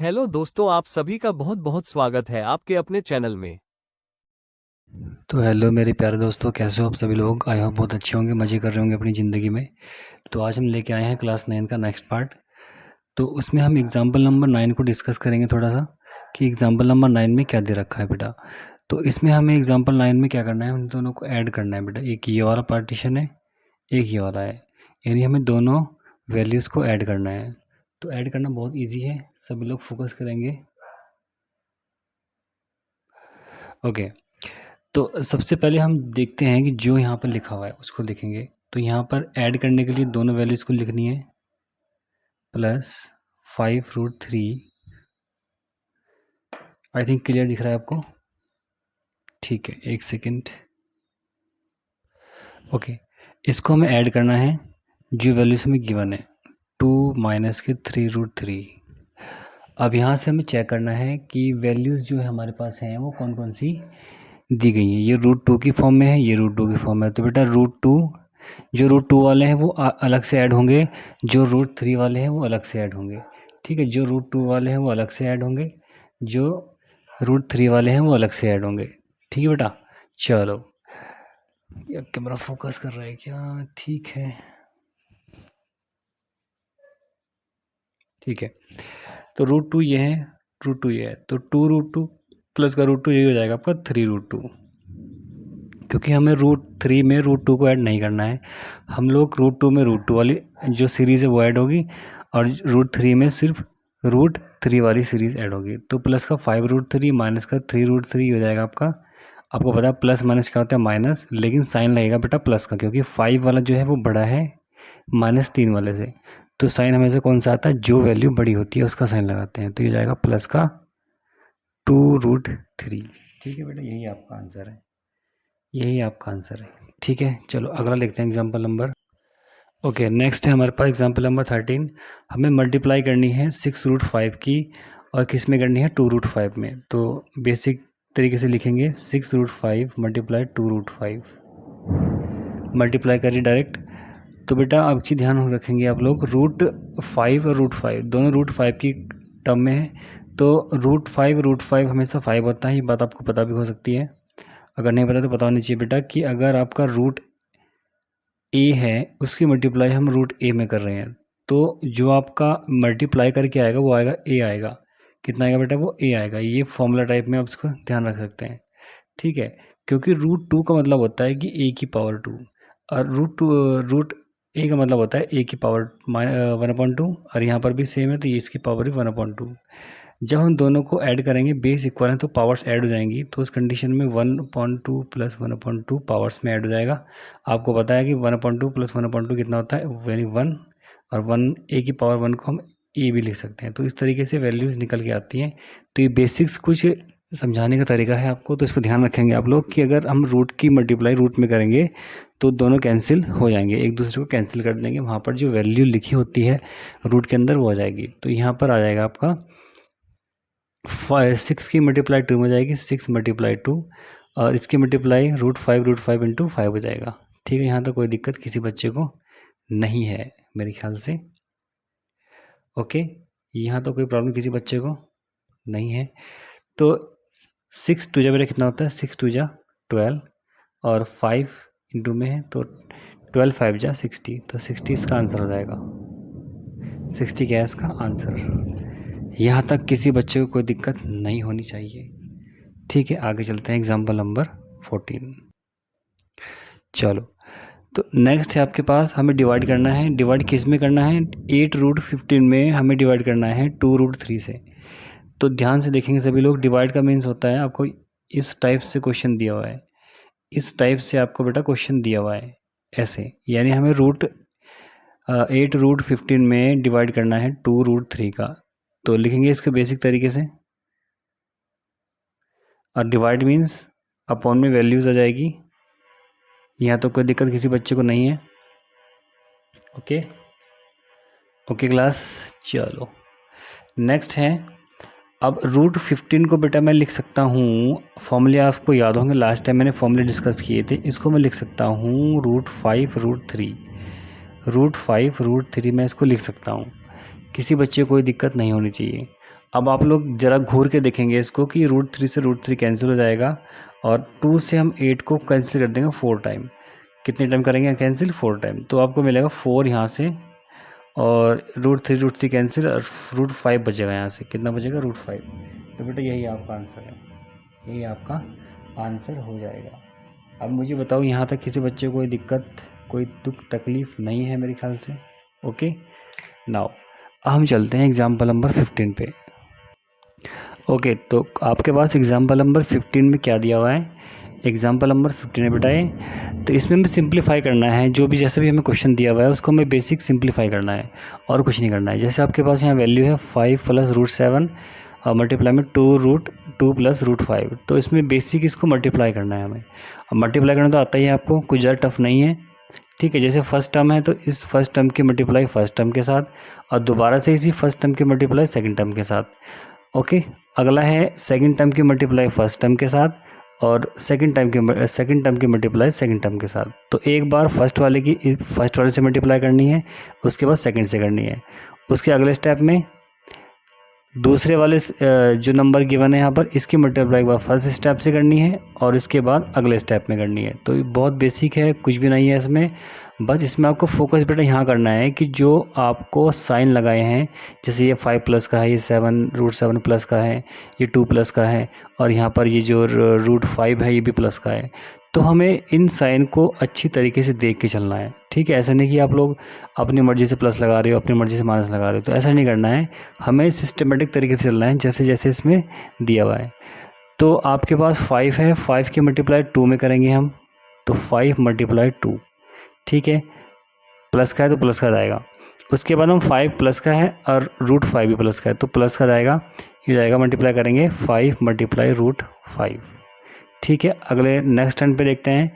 Hello दोस्तों, आप सभी का बहुत बहुत स्वागत है आपके अपने चैनल में। तो हेलो मेरे प्यारे दोस्तों, कैसे हो आप सभी लोग। आई होप बहुत अच्छे होंगे, मज़े कर रहे होंगे अपनी ज़िंदगी में। तो आज हम लेके आए हैं क्लास 9 का नेक्स्ट पार्ट। तो उसमें हम एग्जाम्पल नंबर 9 को डिस्कस करेंगे थोड़ा सा, कि एग्जाम्पल नंबर 9 में क्या दे रखा है बेटा। तो इसमें हमें एग्जाम्पल 9 में क्या करना है, उन दोनों को ऐड करना है बेटा। एक ये वाला पार्टीशन है, एक ये वाला है, यानी हमें दोनों वैल्यूज़ को ऐड करना है। तो ऐड करना बहुत ईजी है, सभी लोग फोकस करेंगे। ओके, तो सबसे पहले हम देखते हैं कि जो यहाँ पर लिखा हुआ है उसको लिखेंगे। तो यहाँ पर ऐड करने के लिए दोनों वैल्यूज़ को लिखनी है, +5√3। आई थिंक क्लियर दिख रहा है आपको। ठीक है, एक सेकेंड। ओके, इसको हमें ऐड करना है, जो वैल्यूज़ हमें गिवन है 2 माइनस के 3√3। अब यहाँ से हमें चेक करना है कि वैल्यूज़ जो है हमारे पास हैं वो कौन कौन सी दी गई हैं। ये √2 की फॉर्म में है, ये √2 की फॉर्म में है। तो बेटा √2, जो √2 वाले हैं वो अलग से ऐड होंगे, जो √3 वाले हैं वो अलग से ऐड होंगे। ठीक है, जो √2 वाले हैं वो अलग से ऐड होंगे, जो √3 वाले हैं वो अलग से ऐड होंगे। ठीक है बेटा, चलो। ये कैमरा फोकस कर रहा है क्या? ठीक है, ठीक है। तो √2 ये है, √2 ये है, तो 2√2 प्लस का √2 यही हो जाएगा आपका 3√2। क्योंकि हमें √3 में √2 को ऐड नहीं करना है, हम लोग √2 में √2 वाली जो सीरीज़ है वो ऐड होगी, और √3 में सिर्फ √3 वाली सीरीज़ ऐड होगी। तो प्लस का 5√3 माइनस का 3√3 हो जाएगा आपका। आपको पता है प्लस माइनस क्या होता है, माइनस, लेकिन साइन लगेगा बेटा प्लस का, क्योंकि 5 वाला जो है वो बड़ा है -3 वाले से। तो साइन हमेशा कौन सा आता है, जो वैल्यू बड़ी होती है उसका साइन लगाते हैं। तो ये जाएगा प्लस का 2√3। ठीक है बेटा, यही आपका आंसर है, यही आपका आंसर है। ठीक है, चलो अगला लिखते हैं एग्जाम्पल नंबर। ओके, नेक्स्ट है हमारे पास एग्जाम्पल नंबर 13। हमें मल्टीप्लाई करनी है 6√5 की, और किस में करनी है, 2√5 में। तो बेसिक तरीके से लिखेंगे 6√5 मल्टीप्लाई 2√5, मल्टीप्लाई करिए डायरेक्ट। तो बेटा अब अच्छी ध्यान रखेंगे आप लोग, √5 और √5 दोनों √5 की टर्म में है। तो √5 हमेशा 5 होता है, ये बात आपको पता भी हो सकती है। अगर नहीं पता तो पता होनी चाहिए बेटा, कि अगर आपका रूट ए है उसकी मल्टीप्लाई हम √a में कर रहे हैं, तो जो आपका मल्टीप्लाई करके आएगा वो आएगा a आएगा। कितना आएगा बेटा, वो a आएगा। ये फॉर्मूला टाइप में आप इसको ध्यान रख सकते हैं। ठीक है, क्योंकि √2 का मतलब होता है कि a की पावर 2, और रूट ए का मतलब होता है a की पावर 1/2, और यहाँ पर भी सेम है, तो ये इसकी पावर भी 1/2। जब हम दोनों को ऐड करेंगे, बेस इक्वल है तो पावर्स ऐड हो जाएंगी। तो उस कंडीशन में 1/2 प्लस 1/2 पावर्स में ऐड हो जाएगा। आपको पता है कि 1/2 प्लस 1/2 कितना होता है, यानी 1, और 1 a की पावर 1 को हम a भी लिख सकते हैं। तो इस तरीके से वैल्यूज़ निकल के आती हैं। तो ये बेसिक्स कुछ समझाने का तरीका है आपको, तो इसको ध्यान रखेंगे आप लोग, कि अगर हम रूट की मल्टीप्लाई रूट में करेंगे तो दोनों कैंसिल हो जाएंगे, एक दूसरे को कैंसिल कर देंगे। वहाँ पर जो वैल्यू लिखी होती है रूट के अंदर वो आ जाएगी। तो यहाँ पर आ जाएगा आपका 6 की मल्टीप्लाई 2 में हो जाएगी, 6 मल्टीप्लाई 2, और इसकी मल्टीप्लाई √5 इंटू 5 हो जाएगा। ठीक है, यहाँ तक कोई दिक्कत किसी बच्चे को नहीं है मेरे ख्याल से। ओके, यहाँ तो कोई प्रॉब्लम किसी बच्चे को नहीं है। तो 6 2 जा बेटा कितना होता है, 6 2 जा 12, और 5 इंटू में है तो 12 5 जा 60, तो 60 इसका आंसर हो जाएगा। 60 क्या है इसका आंसर। यहाँ तक किसी बच्चे को कोई दिक्कत नहीं होनी चाहिए। ठीक है, आगे चलते हैं एग्जाम्पल नंबर 14। चलो, तो नेक्स्ट है आपके पास, हमें डिवाइड करना है। डिवाइड किस में करना है, 8√15 में हमें डिवाइड करना है 2√3 से। तो ध्यान से देखेंगे सभी लोग, डिवाइड का मीन्स होता है आपको इस टाइप से क्वेश्चन दिया हुआ है, इस टाइप से आपको बेटा क्वेश्चन दिया हुआ है ऐसे, यानी हमें 8√15 में डिवाइड करना है 2√3 का। तो लिखेंगे इसके बेसिक तरीके से, और डिवाइड मीन्स अपॉन में वैल्यूज़ आ जाएगी। यहाँ तो कोई दिक्कत किसी बच्चे को नहीं है। ओके, ओके क्लास, चलो नेक्स्ट है। अब √15 को बेटा मैं लिख सकता हूँ, फॉर्मूले आपको याद होंगे, लास्ट टाइम मैंने फॉर्मूले डिस्कस किए थे। इसको मैं लिख सकता हूँ √5√3, √5√3 मैं इसको लिख सकता हूँ। किसी बच्चे को कोई दिक्कत नहीं होनी चाहिए। अब आप लोग ज़रा घूर के देखेंगे इसको कि √3 से √3 कैंसिल हो जाएगा और 2 से हम 8 को कैंसिल कर देंगे 4 टाइम। कितने टाइम करेंगे कैंसिल? 4 टाइम। तो आपको मिलेगा 4 यहाँ से और √3 कैंसिल और √5 बचेगा यहाँ से। कितना बचेगा? √5। तो बेटा यही आपका आंसर है, यही आपका आंसर हो जाएगा। अब मुझे बताओ यहाँ तक किसी बच्चे को कोई दिक्कत, कोई दुख तकलीफ़ नहीं है मेरे ख्याल से? ओके नाउ हम चलते हैं एग्ज़ाम्पल नंबर 15 पे। ओके तो आपके पास एग्ज़ाम्पल नंबर 15 में क्या दिया हुआ है? एग्ज़ाम्पल नंबर 15 है बेटा ये। तो इसमें हमें सिंप्लीफाई करना है, जो भी जैसे भी हमें क्वेश्चन दिया हुआ है उसको हमें बेसिक सिंप्लीफाई करना है और कुछ नहीं करना है। जैसे आपके पास यहाँ वैल्यू है 5 + √7 और मल्टीप्लाई में 2 + √5। तो इसमें बेसिक इसको मल्टीप्लाई करना है हमें। अब मल्टीप्लाई करना तो आता ही है आपको, कुछ ज़्यादा टफ नहीं है। ठीक है, जैसे फर्स्ट टर्म है तो इस फर्स्ट टर्म की मल्टीप्लाई फर्स्ट टर्म के साथ और दोबारा से इसी फर्स्ट टर्म की मल्टीप्लाई सेकंड टर्म के साथ। ओके, अगला है सेकंड टर्म की मल्टीप्लाई फर्स्ट टर्म के साथ और सेकंड टर्म की मल्टीप्लाई सेकंड टर्म के साथ। तो एक बार फर्स्ट वाले से मल्टीप्लाई करनी है, उसके बाद सेकंड से करनी है। उसके अगले स्टेप में दूसरे वाले जो नंबर गिवन है यहाँ पर, इसकी मल्टीप्लाई एक बार फर्स्ट स्टेप से करनी है और इसके बाद अगले स्टेप में करनी है। तो ये बहुत बेसिक है, कुछ भी नहीं है इसमें। बस इसमें आपको फोकस बेटा यहाँ करना है कि जो आपको साइन लगाए हैं, जैसे ये 5+ का है, ये √7+ का है, ये 2+ का है और यहाँ पर ये जो √5 है ये भी प्लस का है। तो हमें इन साइन को अच्छी तरीके से देख के चलना है। ठीक है, ऐसा नहीं कि आप लोग अपनी मर्ज़ी से प्लस लगा रहे हो, अपनी मर्ज़ी से माइनस लगा रहे हो, तो ऐसा नहीं करना है। हमें सिस्टमेटिक तरीके से चलना है जैसे जैसे इसमें दिया हुआ है। तो आपके पास 5 है, 5 की मल्टीप्लाई 2 में करेंगे हम, तो 5 × 2। ठीक है, प्लस का है तो प्लस का जाएगा। उसके बाद हम 5 प्लस का है और √5 भी प्लस का है तो प्लस का जाएगा, ये जाएगा, मल्टीप्लाई करेंगे 5 × √5। ठीक है, अगले नेक्स्ट टर्न पे देखते हैं,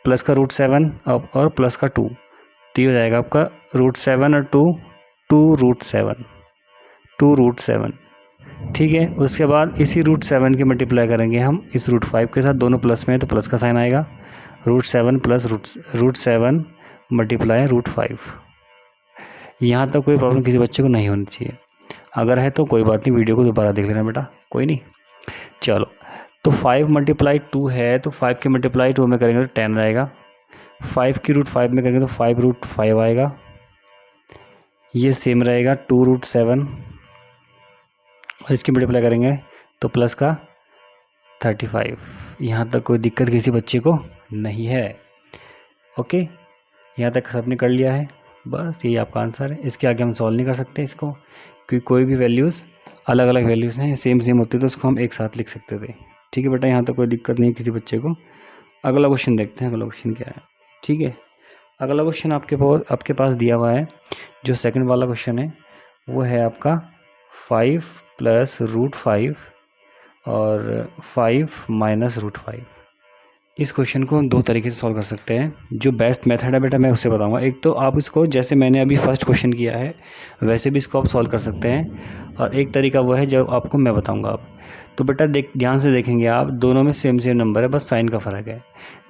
प्लस का √7 और प्लस का 2, तो ये हो जाएगा आपका √7 और 2 2√7। ठीक है, उसके बाद इसी √7 की मल्टीप्लाई करेंगे हम इस √5 के साथ, दोनों प्लस में है तो प्लस का साइन आएगा। √7 + √7 × √5। यहाँ तक कोई प्रॉब्लम किसी बच्चे को नहीं होनी चाहिए। अगर है तो कोई बात नहीं, वीडियो को दोबारा देख लेना बेटा, कोई नहीं। चलो, तो 5 × 2 है तो 5 की मल्टीप्लाई 2 में करेंगे तो 10 आएगा। 5 की √5 में करेंगे तो 5√5 आएगा। ये सेम रहेगा 2√7 और इसकी मल्टीप्लाई करेंगे तो प्लस का 35। यहाँ तक कोई दिक्कत किसी बच्चे को नहीं है? ओके, यहाँ तक सबने कर लिया है, बस यही आपका आंसर है। इसके आगे हम सॉल्व नहीं कर सकते इसको, क्योंकि कोई भी वैल्यूज़ अलग अलग वैल्यूज़ हैं, सेम होती तो उसको हम एक साथ लिख सकते थे। ठीक है बेटा, यहाँ तक कोई दिक्कत नहीं है किसी बच्चे को। अगला क्वेश्चन देखते हैं, अगला क्वेश्चन क्या है। ठीक है, अगला क्वेश्चन आपके पास दिया हुआ है, जो सेकंड वाला क्वेश्चन है वो है आपका 5 + √5 और 5 - √5। इस क्वेश्चन को हम दो तरीके से सॉल्व कर सकते हैं। जो बेस्ट मेथड है बेटा मैं उससे बताऊंगा। एक तो आप इसको जैसे मैंने अभी फर्स्ट क्वेश्चन किया है वैसे भी इसको आप सॉल्व कर सकते हैं, और एक तरीका वो है जो आपको मैं बताऊंगा आप। तो बेटा ध्यान से देखेंगे आप, दोनों में सेम नंबर है, बस साइन का फ़र्क है।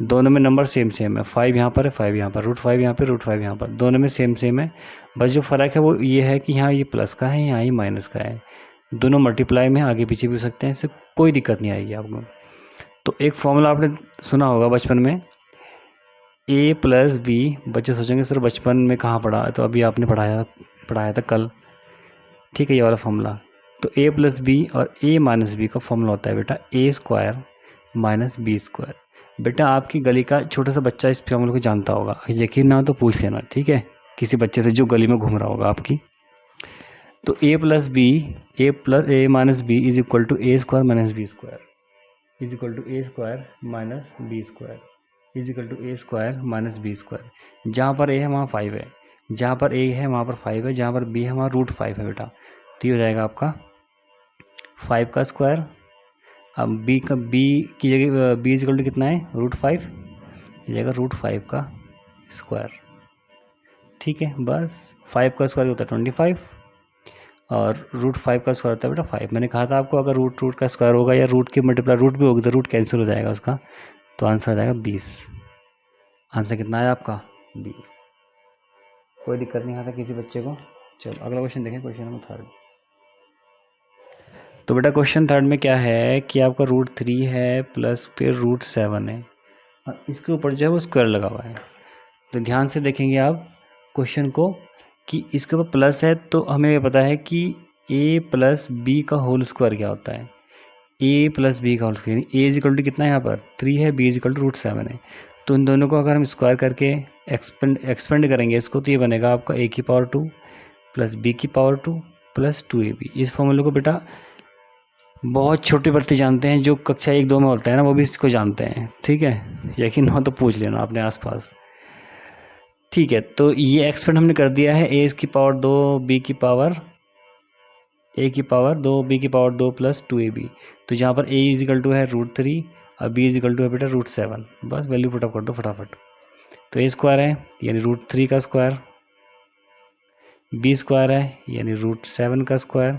दोनों में नंबर सेम है, 5 यहाँ पर है, 5 यहाँ पर, √5 यहाँ पर, √5 यहाँ पर, दोनों में सेम है। बस जो फ़र्क है वो ये है कि यहाँ ये प्लस का है, यहाँ ये माइनस का है। दोनों मल्टीप्लाई में आगे पीछे भी हो सकते हैं, इससे कोई दिक्कत नहीं आएगी आपको। तो एक फॉर्मूला आपने सुना होगा बचपन में, a + b। बच्चे सोचेंगे सर बचपन में कहाँ पढ़ा है, तो अभी आपने पढ़ाया था कल। ठीक है, ये वाला फॉर्मूला। तो a + b और a - b का फॉर्मूला होता है बेटा a² - b²। बेटा आपकी गली का छोटा सा बच्चा इस फॉर्मूले को जानता होगा, यकीन ना हो तो पूछ लेना। ठीक है, किसी बच्चे से जो गली में घूम रहा होगा आपकी। तो a + b a - b = a² - b² a² - b² a² - b²। जहाँ पर a है वहाँ 5 है, जहाँ पर a है वहाँ पर 5 है, जहाँ पर b है वहाँ √5 है बेटा। तो ये हो जाएगा आपका 5 का स्क्वायर। अब b की जगह b = कितना है, √5, ये जाएगा √5 का स्क्वायर। ठीक है, बस 5 का स्क्वायर होता है 25 और √5 का स्क्वायर होता है बेटा 5। मैंने कहा था आपको, अगर रूट का स्क्वायर होगा या रूट की मल्टीप्लाई रूट भी होगी तो रूट कैंसिल हो जाएगा उसका, तो आंसर आ जाएगा 20। आंसर कितना है आपका, 20। कोई दिक्कत नहीं आता किसी बच्चे को। चलो अगला क्वेश्चन देखें, क्वेश्चन नंबर 3। तो बेटा क्वेश्चन थर्ड में क्या है कि आपका √3 है प्लस फिर √7 है और इसके ऊपर जो है वो स्क्वायर लगा हुआ है। तो ध्यान से देखेंगे आप क्वेश्चन को कि इसके ऊपर प्लस है तो हमें ये पता है कि a प्लस बी का होल स्क्वायर क्या होता है, a प्लस बी का whole square, a is equal to कितना है यहाँ पर 3 है, b इज इक्वल टू √7 है। तो इन दोनों को अगर हम स्क्वायर करके एक्सपेंड करेंगे इसको तो ये बनेगा आपका a की पावर 2 प्लस b की पावर 2 प्लस 2ab। इस फॉर्मूले को बेटा बहुत छोटे बच्चे जानते हैं, जो कक्षा 1-2 में होता है ना वो भी इसको जानते हैं, ठीक है। यकीन हो तो पूछ लेना अपने आसपास, ठीक है। तो ये एक्सपेंड हमने कर दिया है, a की पावर 2 b की पावर a की पावर 2 b की पावर 2 प्लस 2ab। तो जहाँ पर a इज इक्वल टू है √3 और b इज इक्वल टू है बेटा √7। बस वैल्यू पुटअप कर दो फटाफट। तो a स्क्वायर है यानी √3 का स्क्वायर, b स्क्वायर है यानी √7 का स्क्वायर,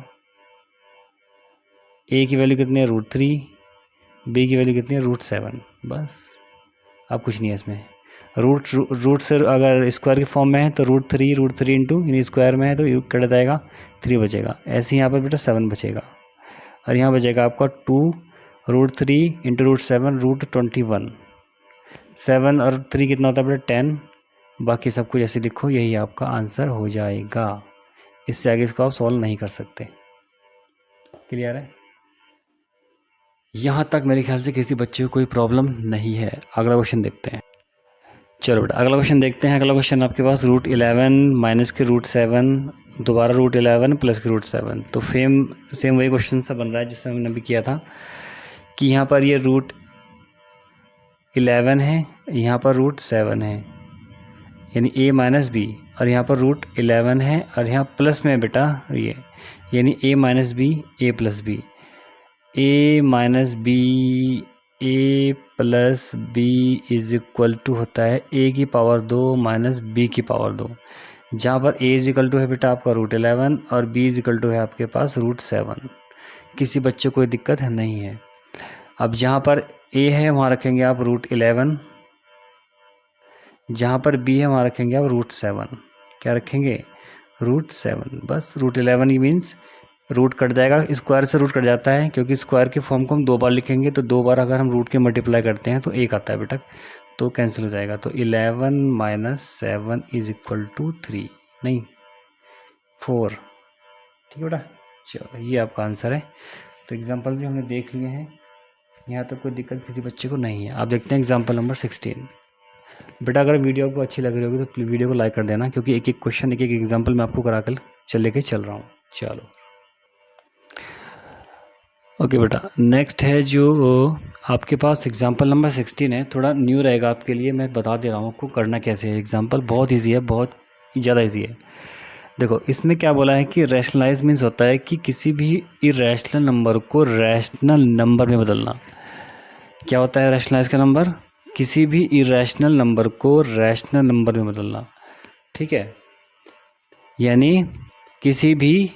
a की वैल्यू कितनी है √3, b की वैल्यू कितनी है √7। बस अब कुछ नहीं है इसमें। रूट से अगर स्क्वायर की फॉर्म में है तो √3 इंटू यानी स्क्वायर में है तो कट जाएगा 3 बचेगा। ऐसे ही यहाँ पर बेटा 7 बचेगा और यहाँ बचेगा आपका 2 √3 इंटू √7 √21। 7 और 3 कितना होता है बेटा 10। बाकी सब कुछ ऐसे लिखो, यही आपका आंसर हो जाएगा। इससे आगे इसको आप सॉल्व नहीं कर सकते। क्लियर है? यहाँ तक मेरे ख्याल से किसी बच्चे को कोई प्रॉब्लम नहीं है। अगला क्वेश्चन देखते हैं। चलो बेटा अगला क्वेश्चन देखते हैं। अगला क्वेश्चन आपके पास √11 माइनस के √7 दोबारा √11 प्लस के √7। तो सेम वही क्वेश्चन सा बन रहा है जिससे हमने अभी किया था कि यहाँ पर ये √11 है, यहाँ पर √7 है यानी a माइनस बी, और यहाँ पर √11 है और यहाँ प्लस में है बेटा ये यानी a minus B a plus B, a minus B a plus B is equal to होता है a की पावर 2 माइनस b की पावर 2, जहाँ पर a इज इक्वल टू है बेटा आपका √11 और b इज इक्वल टू है आपके पास √7। किसी बच्चे को कोई दिक्कत नहीं है। अब जहाँ पर a है वहाँ रखेंगे आप √11, जहाँ पर b है वहाँ रखेंगे आप √7। क्या रखेंगे? √7। बस √11 ही मीन्स रूट कट जाएगा, स्क्वायर से रूट कट जाता है क्योंकि स्क्वायर की फॉर्म को हम 2 बार लिखेंगे तो 2 बार अगर हम रूट के मल्टीप्लाई करते हैं तो 1 आता है बेटा, तो कैंसिल हो जाएगा। तो 11 माइनस 7 इज इक्वल टू 3 नहीं 4। ठीक है बेटा, चलो ये आपका आंसर है। तो एग्जाम्पल भी हमने देख लिए हैं, यहाँ तक कोई दिक्कत किसी बच्चे को नहीं है। आप देखते हैं एग्जाम्पल नंबर 16। बेटा अगर वीडियो आपको अच्छी लग रही होगी तो वीडियो को लाइक कर देना, क्योंकि एक एक क्वेश्चन एक एक एग्जाम्पल मैं आपको करा कर लेके चल रहा हूँ। चलो ओके बेटा, नेक्स्ट है जो आपके पास एग्जाम्पल नंबर 16 है। थोड़ा न्यू रहेगा आपके लिए, मैं बता दे रहा हूँ आपको करना कैसे है। एग्जाम्पल बहुत इजी है, बहुत ज़्यादा इजी है। देखो इसमें क्या बोला है कि रैशनलाइज मीन्स होता है कि किसी भी इरेशनल नंबर को रैशनल नंबर में बदलना। क्या होता है रैशनलाइज का नंबर? किसी भी इरेशनल नंबर को रैशनल नंबर में बदलना। ठीक है, यानी किसी भी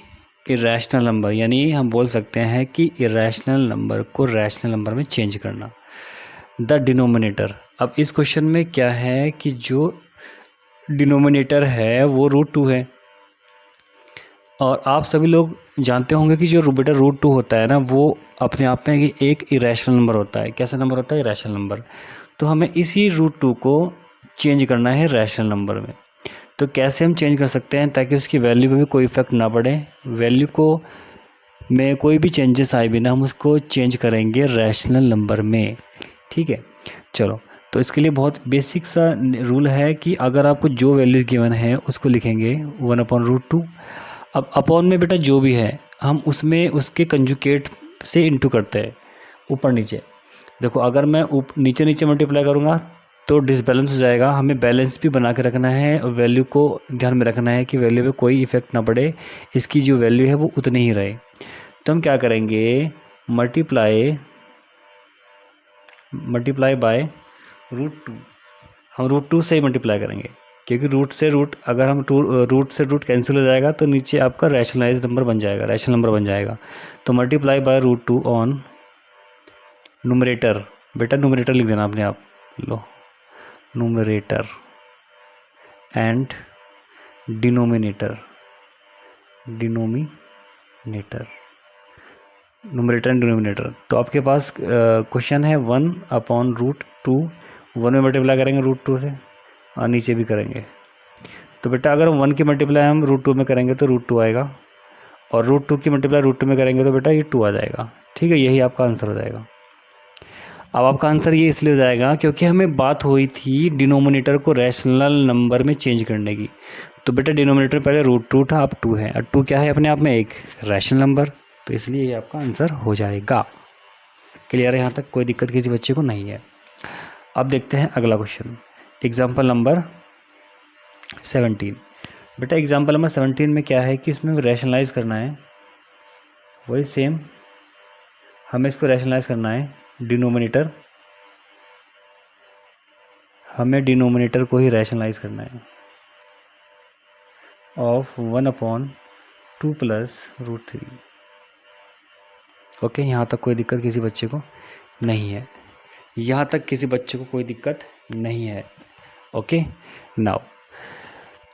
इरेशनल नंबर, यानी हम बोल सकते हैं कि इरेशनल नंबर को रैशनल नंबर में चेंज करना। द डिनोमिनेटर, अब इस क्वेश्चन में क्या है कि जो डिनोमिनेटर है वो √2 है, और आप सभी लोग जानते होंगे कि जो बेटा √2 होता है ना वो अपने आप में एक इरेशनल नंबर होता है। कैसा नंबर होता है? Irrational number. तो हमें इसी √2 को चेंज करना है रैशनल नंबर में। तो कैसे हम चेंज कर सकते हैं ताकि उसकी वैल्यू पे भी कोई इफेक्ट ना पड़े, वैल्यू को में कोई भी चेंजेस आए बिना हम उसको चेंज करेंगे रैशनल नंबर में। ठीक है, चलो तो इसके लिए बहुत बेसिक सा रूल है कि अगर आपको जो वैल्यूज गिवन है उसको लिखेंगे 1/√2। अब अपॉन में बेटा जो भी है हम उसमें उसके कंजुकेट से इंटू करते हैं, ऊपर नीचे। देखो अगर मैं नीचे नीचे मल्टीप्लाई करूँगा तो डिसबैलेंस हो जाएगा। हमें बैलेंस भी बना के रखना है और वैल्यू को ध्यान में रखना है कि वैल्यू पे कोई इफेक्ट ना पड़े, इसकी जो वैल्यू है वो उतनी ही रहे। तो हम क्या करेंगे? Multiply by √2। हम √2 से ही मल्टीप्लाई करेंगे क्योंकि रूट से रूट अगर हम रूट से रूट कैंसिल हो जाएगा तो नीचे आपका रैशनलाइज नंबर बन जाएगा, रैशनल नंबर बन जाएगा। तो मल्टीप्लाई बाय √2 ऑन नुमरेटर। बेटा नुमरेटर लिख देना अपने आप, लो numerator and denominator. Numerator and denominator. तो आपके पास क्वेश्चन है 1/√2, 1 में मल्टीप्लाई करेंगे √2 से और नीचे भी करेंगे। तो बेटा अगर 1 की मल्टीप्लाई हम √2 में करेंगे तो √2 आएगा, और √2 की मल्टीप्लाई √2 में करेंगे तो बेटा ये 2 आ जाएगा। ठीक है, यही आपका आंसर हो जाएगा। अब आपका आंसर ये इसलिए हो जाएगा क्योंकि हमें बात हुई थी डिनोमिनेटर को रैशनल नंबर में चेंज करने की। तो बेटा डिनोमिनेटर पहले √2 था, अब 2 है, और 2 क्या है अपने आप में एक रैशनल नंबर, तो इसलिए ये आपका आंसर हो जाएगा। क्लियर है, यहाँ तक कोई दिक्कत किसी बच्चे को नहीं है। अब देखते हैं अगला क्वेश्चन, एग्जाम्पल नंबर 17। बेटा एग्जाम्पल नंबर 17 में क्या है कि इसमें रैशनलाइज करना है, वही सेम हमें इसको रैशनलाइज करना है। हमें डिनोमिनेटर को ही रैशनलाइज करना है ऑफ 1/2 + √3। ओके, यहाँ तक कोई दिक्कत किसी बच्चे को नहीं है, यहाँ तक किसी बच्चे को कोई दिक्कत नहीं है। ओके, नाउ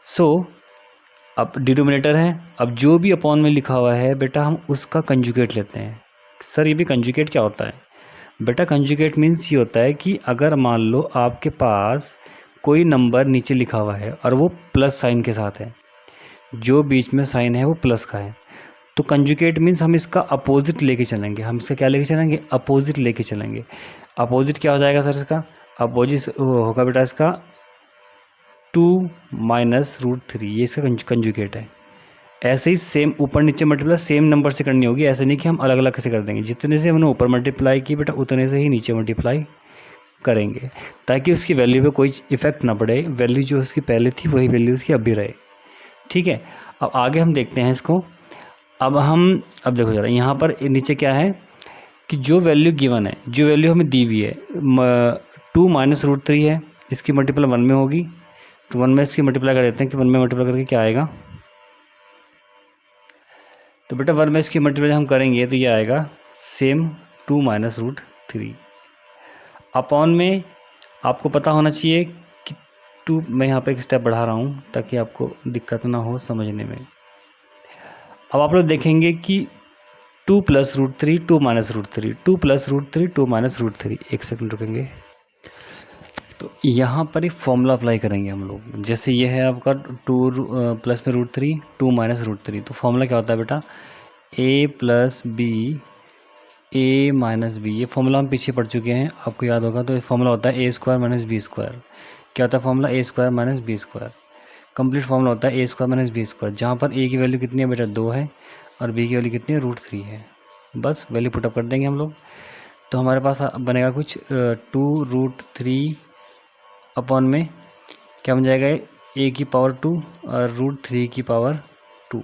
सो अब डिनोमिनेटर है, अब जो भी अपॉन में लिखा हुआ है बेटा हम उसका कंजुगेट लेते हैं। सर ये भी कंजुगेट क्या होता है? बेटा कंजुगेट मीन्स ये होता है कि अगर मान लो आपके पास कोई नंबर नीचे लिखा हुआ है और वो प्लस साइन के साथ है, जो बीच में साइन है वो प्लस का है, तो कंजुगेट मीन्स हम इसका अपोजिट लेके चलेंगे। हम इसका क्या लेके चलेंगे? अपोजिट लेके चलेंगे। अपोजिट क्या हो जाएगा सर इसका? अपोजिट होगा बेटा इसका 2 - √3, ये इसका कंजुगेट है। ऐसे ही सेम ऊपर नीचे मल्टीप्लाई सेम नंबर से करनी होगी, ऐसे नहीं कि हम अलग अलग से कर देंगे। जितने से हमने ऊपर मल्टीप्लाई की बेटा उतने से ही नीचे मल्टीप्लाई करेंगे, ताकि उसकी वैल्यू पे कोई इफेक्ट ना पड़े। वैल्यू जो उसकी पहले थी वही वैल्यू उसकी अब भी रहे। ठीक है, अब आगे हम देखते हैं इसको। अब देखो जरा यहाँ पर नीचे क्या है कि जो वैल्यू गिवन है, जो वैल्यू हमें दी हुई है 2 - √3 है, इसकी मल्टीप्लाई 1 में होगी, तो 1 में इसकी मल्टीप्लाई कर देते हैं कि 1 में मल्टीप्लाई करके क्या आएगा। तो बेटा 1 में इसकी मल्टीप्लाई हम करेंगे तो ये आएगा सेम 2 - √3। अपॉन में आपको पता होना चाहिए कि 2, मैं यहाँ पे एक स्टेप बढ़ा रहा हूँ ताकि आपको दिक्कत ना हो समझने में। अब आप लोग देखेंगे कि 2 + √3 2 - √3 2 + √3 2 - √3। एक सेकंड रुकेंगे, तो यहाँ पर एक फॉर्मूला अप्लाई करेंगे हम लोग। जैसे ये है आपका 2 प्लस में √3 2 - √3, तो फॉर्मूला क्या होता है बेटा? a + b a - b। ये फॉर्मूला हम पीछे पढ़ चुके हैं, आपको याद होगा। तो ये फॉर्मूला होता है a² - b²। क्या होता है formula? a² - b²। Complete formula होता है a² - b², जहाँ पर a की वैल्यू कितनी है बेटा? 2 है, और b की वैल्यू कितनी है? √3 है। बस वैल्यू पुटअप कर देंगे हम लोग, तो हमारे पास बनेगा कुछ 2√3 अपॉन में क्या बन जाएगा? a⁻2 और √3 की पावर 2।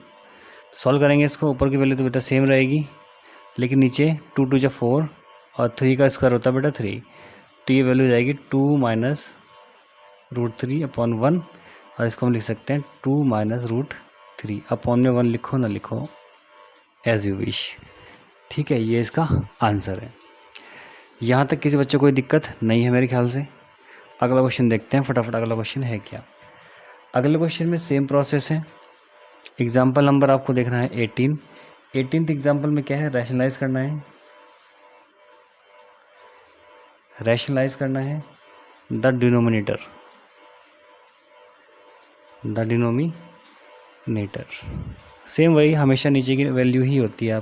सॉल्व करेंगे इसको, ऊपर की वैल्यू तो बेटा सेम रहेगी, लेकिन नीचे 2 × 2 = 4 और 3 का स्क्वायर होता है बेटा 3, तो ये वैल्यू जाएगी 2 - √3/1, और इसको हम लिख सकते हैं 2 - √3। अपॉन में 1 लिखो ना लिखो एज यू विश। ठीक है, ये इसका आंसर है। यहाँ तक किसी बच्चे को कोई दिक्कत नहीं है मेरे ख्याल से। अगला क्वेश्चन देखते हैं फटाफट, अगला क्वेश्चन है क्या। अगले क्वेश्चन में सेम प्रोसेस है। एग्जाम्पल नंबर आपको देखना है 18। 18th एग्जाम्पल में क्या है? रैशनलाइज करना है, रैशनलाइज करना है द डिनोमिनेटर, सेम वही हमेशा नीचे की वैल्यू ही होती है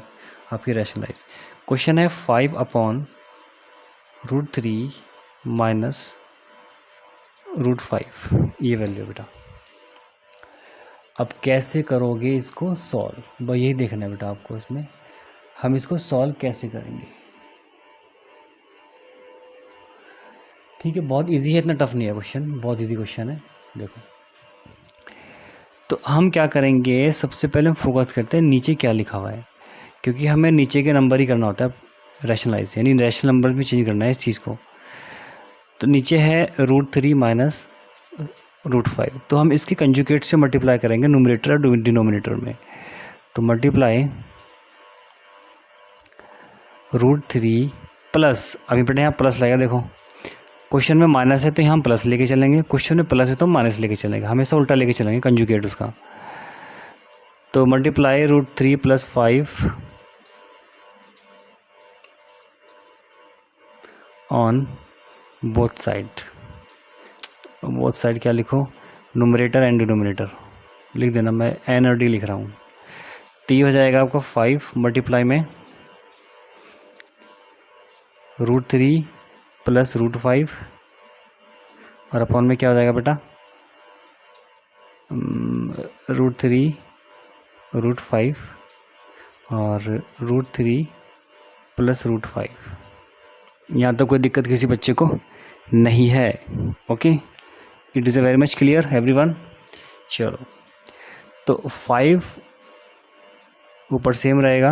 आपकी रैशनलाइज। क्वेश्चन है 5/√3 - √5, ये वैल्यू बेटा। अब कैसे करोगे इसको सॉल्व, बस यही देखना है बेटा आपको। इसमें हम इसको सॉल्व कैसे करेंगे। ठीक है, बहुत इजी है, इतना टफ नहीं है क्वेश्चन, बहुत इजी क्वेश्चन है। देखो, तो हम क्या करेंगे, सबसे पहले हम फोकस करते हैं नीचे क्या लिखा हुआ है, क्योंकि हमें नीचे के नंबर ही करना होता है रैशनलाइज, यानी रैशनल नंबर में चेंज करना है इस चीज़ को। तो नीचे है √3 - √5, तो हम इसके कंजुगेट से मल्टीप्लाई करेंगे न्यूमरेटर और डिनोमिनेटर में। तो मल्टीप्लाई √3 प्लस, अभी बेटा यहाँ प्लस लगेगा। देखो क्वेश्चन में माइनस है तो यहाँ हम प्लस लेके चलेंगे, क्वेश्चन में प्लस है तो हम माइनस लेके चलेंगे, हमेशा उल्टा लेके चलेंगे कंजुगेट उसका। तो मल्टीप्लाई √3 + 5 ऑन बोथ साइड क्या लिखो, न्यूमरेटर एंड डिनोमिनेटर लिख देना, मैं एन और डी लिख रहा हूँ। टी हो जाएगा आपका 5 मल्टीप्लाई में √3 प्लस √5 और अपॉन में क्या हो जाएगा बेटा, √3 √5 और √3 प्लस √5। यहाँ तो कोई दिक्कत किसी बच्चे को नहीं है। Okay, it is a very much clear everyone. चलो, तो 5 ऊपर सेम रहेगा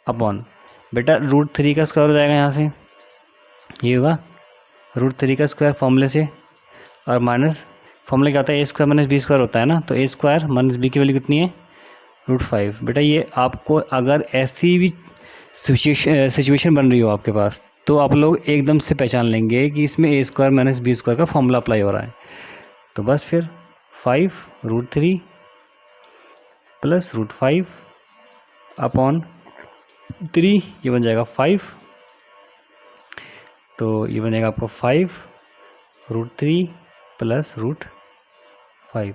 अपॉन बेटा √3 का स्क्वायर हो जाएगा, यहाँ से ये होगा √3 का स्क्वायर फॉर्मूले से, और माइनस फॉर्मूला क्या होता है, a² माइनस b² होता है ना, तो a² माइनस b की वैल्यू कितनी है, √5। बेटा ये आपको अगर ऐसी भी सिचुएशन बन रही हो आपके पास, तो आप लोग एकदम से पहचान लेंगे कि इसमें a² माइनस b² का फॉर्मूला अप्लाई हो रहा है। तो बस फिर 5 √3 प्लस √5 अपॉन 3, ये बन जाएगा 5। तो ये बनेगा आपको 5 √3 प्लस √5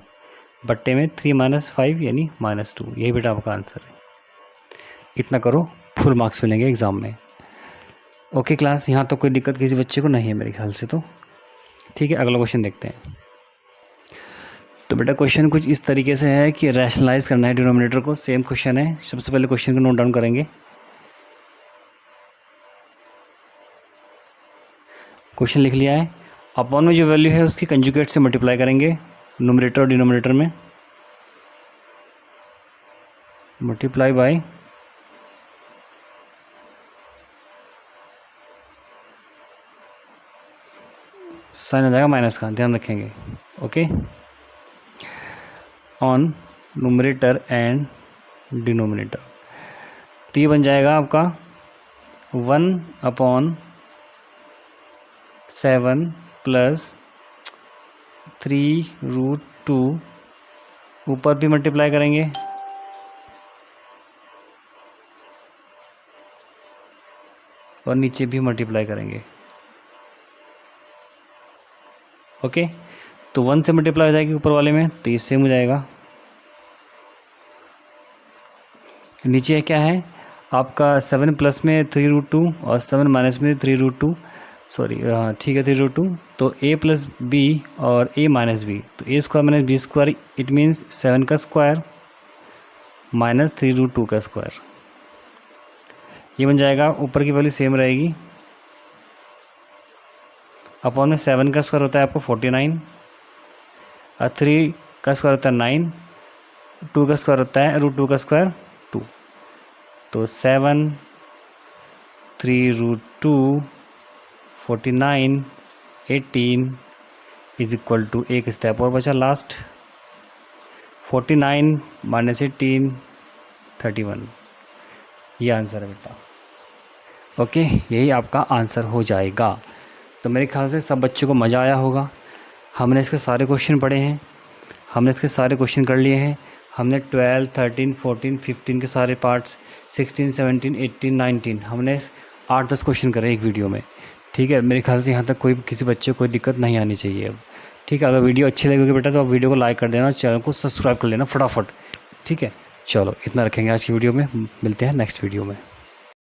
बट्टे में 3 माइनस 5 यानी -2। यही बेटा आपका आंसर है। इतना करो, फुल मार्क्स मिलेंगे एग्ज़ाम में। ओके क्लास, यहाँ तो कोई दिक्कत किसी बच्चे को नहीं है मेरे ख्याल से, तो ठीक है। अगला क्वेश्चन देखते हैं। तो बेटा क्वेश्चन कुछ इस तरीके से है कि रैशनलाइज करना है डिनोमिनेटर को। सेम क्वेश्चन है। सबसे पहले क्वेश्चन को नोट डाउन करेंगे। क्वेश्चन लिख लिया है। अपॉन में जो वैल्यू है उसकी कंजुगेट से मल्टीप्लाई करेंगे, न्यूमरेटर और डिनोमिनेटर में मल्टीप्लाई बाय साइन आ जाएगा माइनस का, ध्यान रखेंगे। Okay, on numerator and denominator. तो ये बन जाएगा आपका 1/7 प्लस 3√2, ऊपर भी मल्टीप्लाई करेंगे और नीचे भी मल्टीप्लाई करेंगे। ओके, तो 1 से मल्टीप्लाई हो जाएगी ऊपर वाले में, तो ये सेम हो जाएगा। नीचे क्या है आपका 7 प्लस में 3√2 और 7 माइनस में 3√2, सॉरी ठीक है 3√2। तो a प्लस बी और a माइनस बी, तो a² minus b², it means 7 का स्क्वायर माइनस 3√2 का स्क्वायर। ये बन जाएगा, ऊपर की वैल्यू सेम रहेगी। अपॉन में 7 का स्क्वायर होता है आपको 49 और 3 का स्क्वायर होता है 9, 2 का स्क्वायर होता है √2 का स्क्वायर 2। तो 7 3√2 49 18 इज इक्वल टू, एक स्टेप और बचा लास्ट, 49 माइनस 18 31। ये आंसर है बेटा। ओके, यही आपका आंसर हो जाएगा। तो मेरे ख्याल से सब बच्चों को मज़ा आया होगा। हमने इसके सारे क्वेश्चन पढ़े हैं, हमने इसके सारे क्वेश्चन कर लिए हैं। हमने 12, 13, 14, 15 के सारे पार्ट्स, 16, 17, 18, 19, हमने 8-10 क्वेश्चन करे एक वीडियो में। ठीक है, मेरे ख्याल से यहाँ तक कोई किसी बच्चे को कोई दिक्कत नहीं आनी चाहिए अब। ठीक है, अगर वीडियो अच्छी लगेगी बेटा तो आप वीडियो को लाइक कर देना, चैनल को सब्सक्राइब कर लेना फटाफट। ठीक है, चलो इतना रखेंगे आज की वीडियो में, मिलते हैं नेक्स्ट वीडियो में।